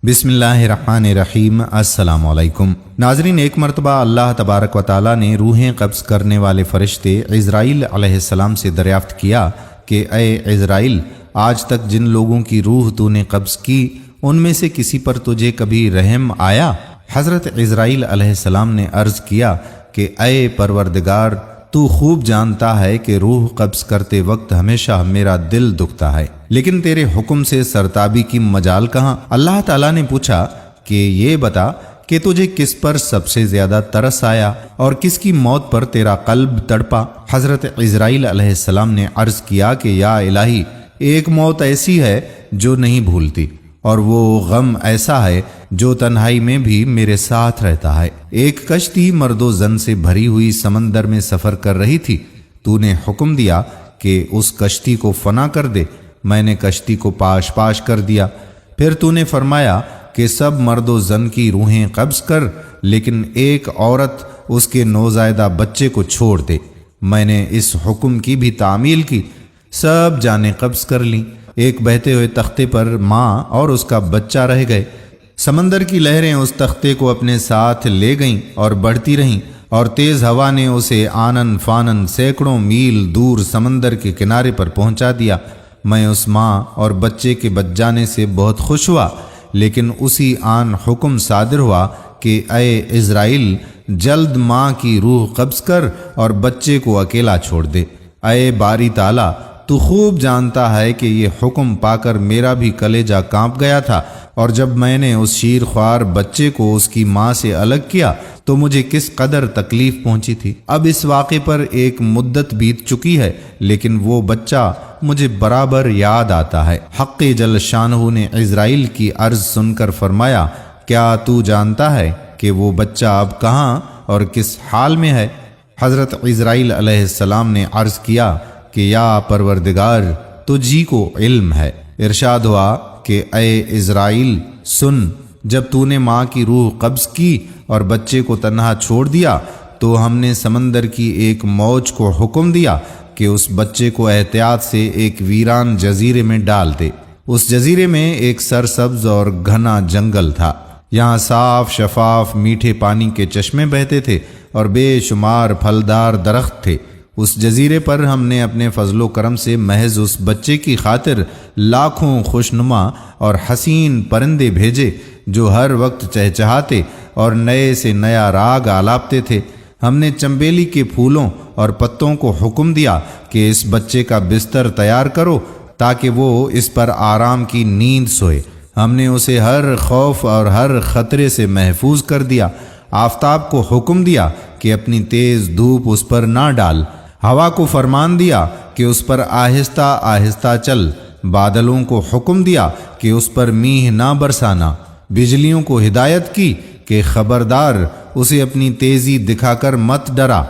بسم اللہ الرحمن الرحیم۔ السلام علیکم ناظرین، ایک مرتبہ اللہ تبارک و تعالی نے روحیں قبض کرنے والے فرشتے عزرائیل علیہ السلام سے دریافت کیا کہ اے عزرائیل، آج تک جن لوگوں کی روح تو نے قبض کی ان میں سے کسی پر تجھے کبھی رحم آیا؟ حضرت عزرائیل علیہ السلام نے عرض کیا کہ اے پروردگار، تو خوب جانتا ہے کہ روح قبض کرتے وقت ہمیشہ میرا دل دکھتا ہے، لیکن تیرے حکم سے سرتابی کی مجال کہاں؟ اللہ تعالیٰ نے پوچھا کہ یہ بتا کہ تجھے کس پر سب سے زیادہ ترس آیا اور کس کی موت پر تیرا قلب تڑپا؟ حضرت عزرائیل علیہ السلام نے عرض کیا کہ یا الہی، ایک موت ایسی ہے جو نہیں بھولتی، اور وہ غم ایسا ہے جو تنہائی میں بھی میرے ساتھ رہتا ہے۔ ایک کشتی مرد و زن سے بھری ہوئی سمندر میں سفر کر رہی تھی، تو نے حکم دیا کہ اس کشتی کو فنا کر دے۔ میں نے کشتی کو پاش پاش کر دیا۔ پھر تو نے فرمایا کہ سب مرد و زن کی روحیں قبض کر، لیکن ایک عورت اس کے نوزائیدہ بچے کو چھوڑ دے۔ میں نے اس حکم کی بھی تعمیل کی، سب جانیں قبض کر لیں۔ ایک بہتے ہوئے تختے پر ماں اور اس کا بچہ رہ گئے۔ سمندر کی لہریں اس تختے کو اپنے ساتھ لے گئیں اور بڑھتی رہیں، اور تیز ہوا نے اسے آنن فانن سینکڑوں میل دور سمندر کے کنارے پر پہنچا دیا۔ میں اس ماں اور بچے کے بچ جانے سے بہت خوش ہوا، لیکن اسی آن حکم صادر ہوا کہ اے عزرائیل، جلد ماں کی روح قبض کر اور بچے کو اکیلا چھوڑ دے۔ اے باری تعالیٰ، تو خوب جانتا ہے کہ یہ حکم پا کر میرا بھی کلیجہ کانپ گیا تھا، اور جب میں نے اس شیر خوار بچے کو اس کی ماں سے الگ کیا تو مجھے کس قدر تکلیف پہنچی تھی۔ اب اس واقعے پر ایک مدت بیت چکی ہے، لیکن وہ بچہ مجھے برابر یاد آتا ہے۔ حق جل شانہ نے عزرائیل کی عرض سن کر فرمایا، کیا تو جانتا ہے کہ وہ بچہ اب کہاں اور کس حال میں ہے؟ حضرت عزرائیل علیہ السلام نے عرض کیا کہ یا پروردگار، تجھی کو علم ہے۔ ارشاد ہوا کہ اے عزرائیل سن، جب تو نے ماں کی روح قبض کی اور بچے کو تنہا چھوڑ دیا تو ہم نے سمندر کی ایک موج کو حکم دیا کہ اس بچے کو احتیاط سے ایک ویران جزیرے میں ڈال دے۔ اس جزیرے میں ایک سرسبز اور گھنا جنگل تھا، یہاں صاف شفاف میٹھے پانی کے چشمے بہتے تھے اور بے شمار پھلدار درخت تھے۔ اس جزیرے پر ہم نے اپنے فضل و کرم سے محض اس بچے کی خاطر لاکھوں خوشنما اور حسین پرندے بھیجے جو ہر وقت چہچہاتے اور نئے سے نیا راگ آلاپتے تھے۔ ہم نے چنبیلی کے پھولوں اور پتوں کو حکم دیا کہ اس بچے کا بستر تیار کرو تاکہ وہ اس پر آرام کی نیند سوئے۔ ہم نے اسے ہر خوف اور ہر خطرے سے محفوظ کر دیا۔ آفتاب کو حکم دیا کہ اپنی تیز دھوپ اس پر نہ ڈال، ہوا کو فرمان دیا کہ اس پر آہستہ آہستہ چل، بادلوں کو حکم دیا کہ اس پر میہ نہ برسانا، بجلیوں کو ہدایت کی کہ خبردار اسے اپنی تیزی دکھا کر مت ڈرا۔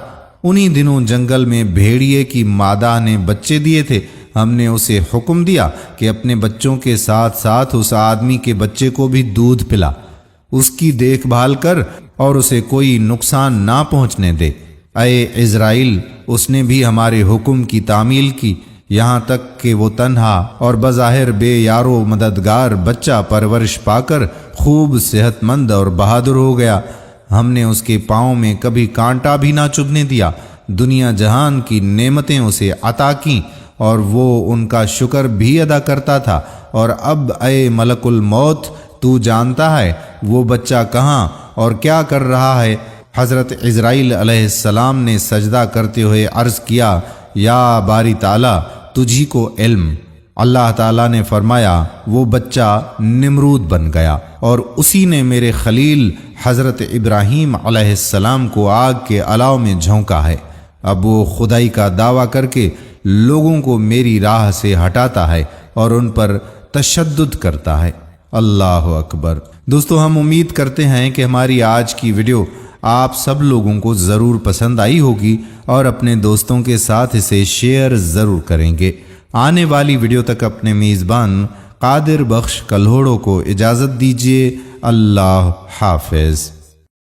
انہی دنوں جنگل میں بھیڑیے کی مادہ نے بچے دیے تھے۔ ہم نے اسے حکم دیا کہ اپنے بچوں کے ساتھ ساتھ اس آدمی کے بچے کو بھی دودھ پلا، اس کی دیکھ بھال کر اور اسے کوئی نقصان نہ پہنچنے دے۔ اے عزرائیل، اس نے بھی ہمارے حکم کی تعمیل کی، یہاں تک کہ وہ تنہا اور بظاہر بے یارو مددگار بچہ پرورش پا کر خوب صحت مند اور بہادر ہو گیا۔ ہم نے اس کے پاؤں میں کبھی کانٹا بھی نہ چبھنے دیا۔ دنیا جہان کی نعمتیں اسے عطا کیں اور وہ ان کا شکر بھی ادا کرتا تھا۔ اور اب اے ملک الموت، تو جانتا ہے وہ بچہ کہاں اور کیا کر رہا ہے؟ حضرت عزرائیل علیہ السلام نے سجدہ کرتے ہوئے عرض کیا، یا باری تعالیٰ، تجھی کو علم۔ اللہ تعالیٰ نے فرمایا، وہ بچہ نمرود بن گیا، اور اسی نے میرے خلیل حضرت ابراہیم علیہ السلام کو آگ کے الاؤ میں جھونکا ہے۔ اب وہ خدائی کا دعویٰ کر کے لوگوں کو میری راہ سے ہٹاتا ہے اور ان پر تشدد کرتا ہے۔ اللہ اکبر۔ دوستو، ہم امید کرتے ہیں کہ ہماری آج کی ویڈیو آپ سب لوگوں کو ضرور پسند آئی ہوگی اور اپنے دوستوں کے ساتھ اسے شیئر ضرور کریں گے۔ آنے والی ویڈیو تک اپنے میزبان قادر بخش کلہوڑوں کو اجازت دیجیے۔ اللہ حافظ۔